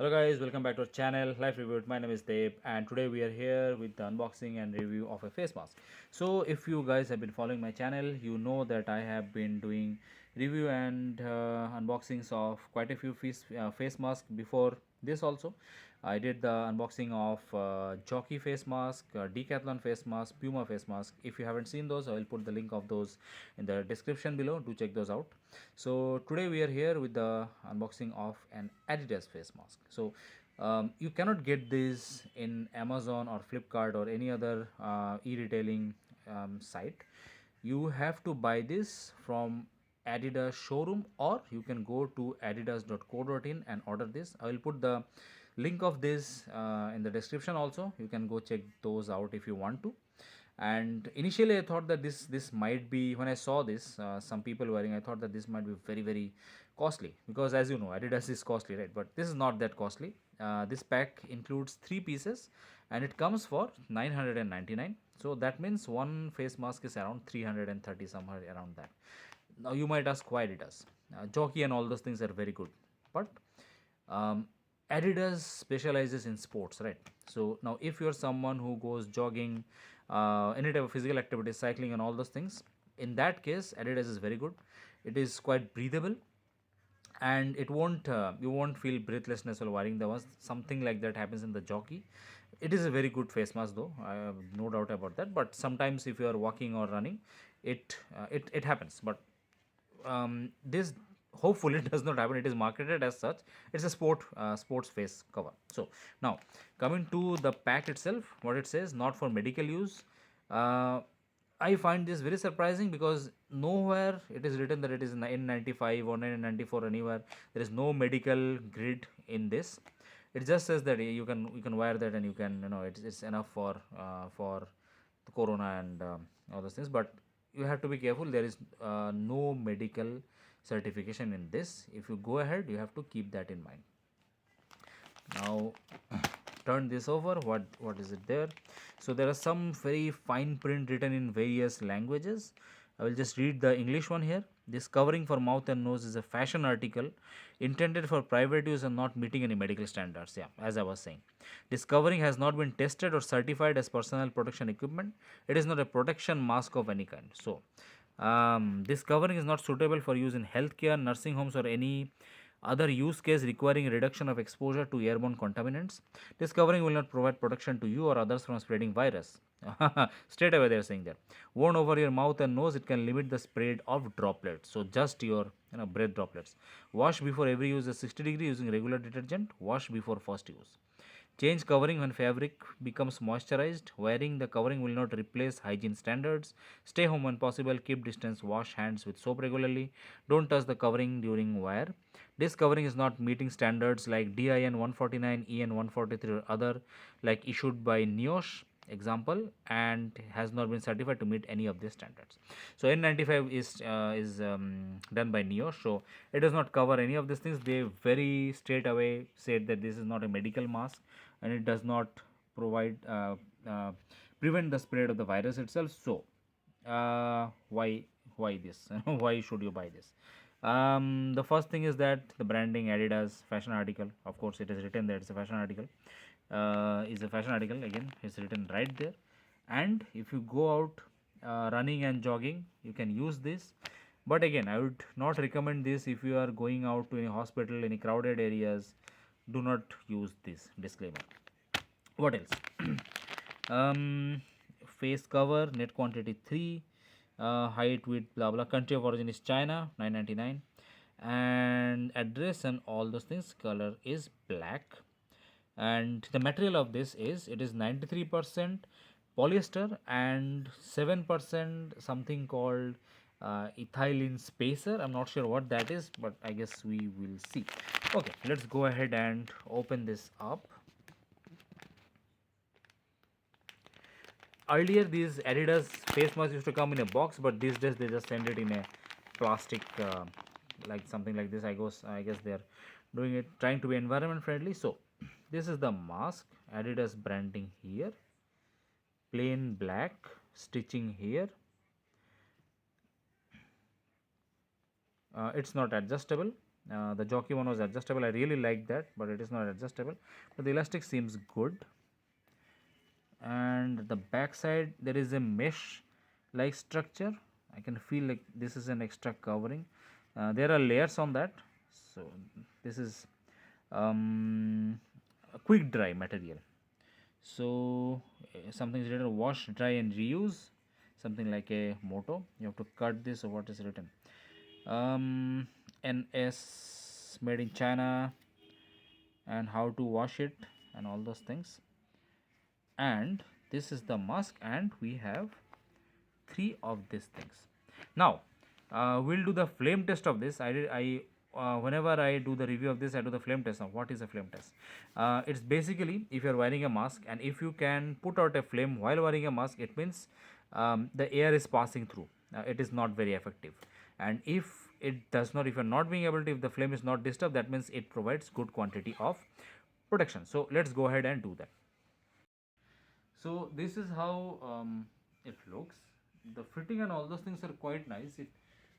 Hello guys, welcome back to our channel Life Review. My name is Dave and today we are here with the unboxing and review of a face mask. So if you guys have been following my channel, you know that I have been doing review and unboxings of quite a few face masks before this also. I did the unboxing of jockey face mask, decathlon face mask, Puma face mask. If you haven't seen those, I will put the link of those in the description below. Do check those out. So today we are here with the unboxing of an Adidas face mask. So you cannot get this in Amazon or Flipkart or any other e-retailing site. You have to buy this from Adidas showroom, or you can go to adidas.co.in and order this. I will put the link of this in the description also. You can go check those out if you want to. And initially I thought that this might be, when I saw this some people wearing, I thought that this might be very costly, because as you know Adidas is costly, right? But this is not that costly. This pack includes 3 pieces and it comes for 999. So that means one face mask is around 330, somewhere around that. Now you might ask why Adidas. Jockey and all those things are very good, but um, Adidas specializes in sports, right? So now, if you're someone who goes jogging, any type of physical activity, cycling, and all those things, in that case, Adidas is very good. It is quite breathable, and it won't you won't feel breathlessness while wearing the ones. Something like that happens in the jockey. It is a very good face mask, though. I have no doubt about that. But sometimes, if you are walking or running, it happens. But this hopefully does not happen. It is marketed as such. It's a sports face cover. So now, coming to the pack itself, what it says: not for medical use. uh, I find this very surprising, because nowhere it is written that it is N95 or N94 anywhere. There is no medical grid in this. It just says that you can wear that, and you can, it's enough for the corona and all those things. But you have to be careful. There is no medical certification in this. If you go ahead, you have to keep that in mind. Now turn this over. What is it there? So there are some very fine print written in various languages. I will just read the English one here. This covering for mouth and nose is a fashion article intended for private use and not meeting any medical standards. Yeah, as I was saying, this covering has not been tested or certified as personal protection equipment. It is not a protection mask of any kind. So this covering is not suitable for use in healthcare, nursing homes, or any other use case requiring reduction of exposure to airborne contaminants. This covering will not provide protection to you or others from spreading virus. Straight away they are saying that. Worn over your mouth and nose, it can limit the spread of droplets. So just your breath droplets. Wash before every use is 60 degree using regular detergent. Wash before first use. Change covering when fabric becomes moisturized. Wearing the covering will not replace hygiene standards. Stay home when possible. Keep distance. Wash hands with soap regularly. Don't touch the covering during wear. This covering is not meeting standards like DIN 149, EN 143 or other, like issued by NIOSH example, and has not been certified to meet any of these standards. So N95 is done by NIOSH, so it does not cover any of these things. They very straight away said that this is not a medical mask, and it does not provide uh, prevent the spread of the virus itself. So why this? Why should you buy this? The first thing is that the branding, Adidas, fashion article. Of course, it is written that it's a fashion article. Is a fashion article, again. It's written right there. And if you go out running and jogging, you can use this. But again, I would not recommend this if you are going out to any hospital, any crowded areas. Do not use this. Disclaimer. What else? um, Face cover, net quantity 3, height, width, blah blah. Country of origin is China, 999, and address and all those things. Color is black, and the material of this is, it is 93% polyester and 7% something called ethylene spacer. I'm not sure what that is, but I guess we will see. Okay, let's go ahead and open this up. Earlier these Adidas face masks used to come in a box, but these days they just send it in a plastic, like something like this. I guess they're doing it, trying to be environment friendly. So this is the mask, Adidas branding here, plain black stitching here. It's not adjustable. The jockey one was adjustable. I really like that, but it is not adjustable. But the elastic seems good. And the back side there is a mesh like structure. I can feel like this is an extra covering. There are layers on that. So this is a quick dry material. So something is written wash, dry and reuse, something like a motto. You have to cut this. Or what is written? NS made in China, and how to wash it and all those things. And this is the mask, and we have three of these things. Now we'll do the flame test of this. Whenever I do the review of this, I do the flame test. Now what is a flame test? It's basically, if you're wearing a mask and if you can put out a flame while wearing a mask, it means the air is passing through. It is not very effective. And if it does not, if you're not being able to, if the flame is not disturbed, that means it provides good quantity of protection. So let's go ahead and do that. So this is how it looks. The fitting and all those things are quite nice. It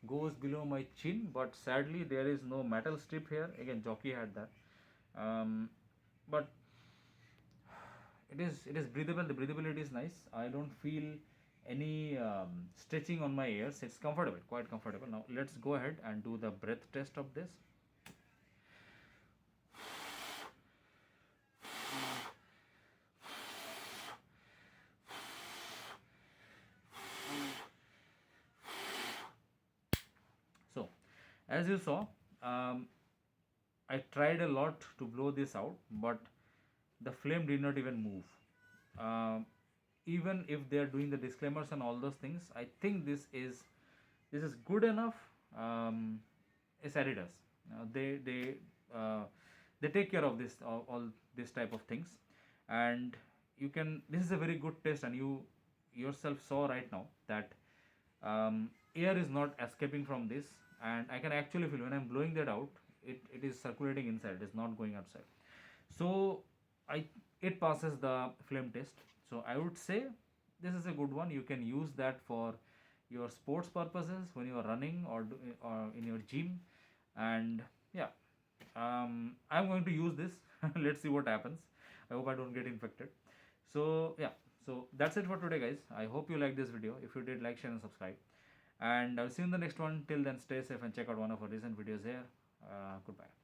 goes below my chin, but sadly there is no metal strip here. Again, jockey had that, but it is breathable. The breathability is nice. I don't feel any stretching on my ears. It's comfortable, quite comfortable. Now let's go ahead and do the breath test of this. So as you saw, I tried a lot to blow this out, but the flame did not even move. Even if they are doing the disclaimers and all those things, I think this is good enough. It's Adidas. They take care of this, all this type of things. And you can, this is a very good test, and you yourself saw right now that air is not escaping from this, and I can actually feel when I'm blowing that out, it is circulating inside, it is not going outside. So I it passes the flame test. So I would say this is a good one. You can use that for your sports purposes when you are running, or in your gym. And yeah, I'm going to use this. Let's see what happens. I hope I don't get infected. So yeah, so that's it for today, guys. I hope you liked this video. If you did, like, share and subscribe, and I'll see you in the next one. Till then, stay safe and check out one of our recent videos here. Goodbye.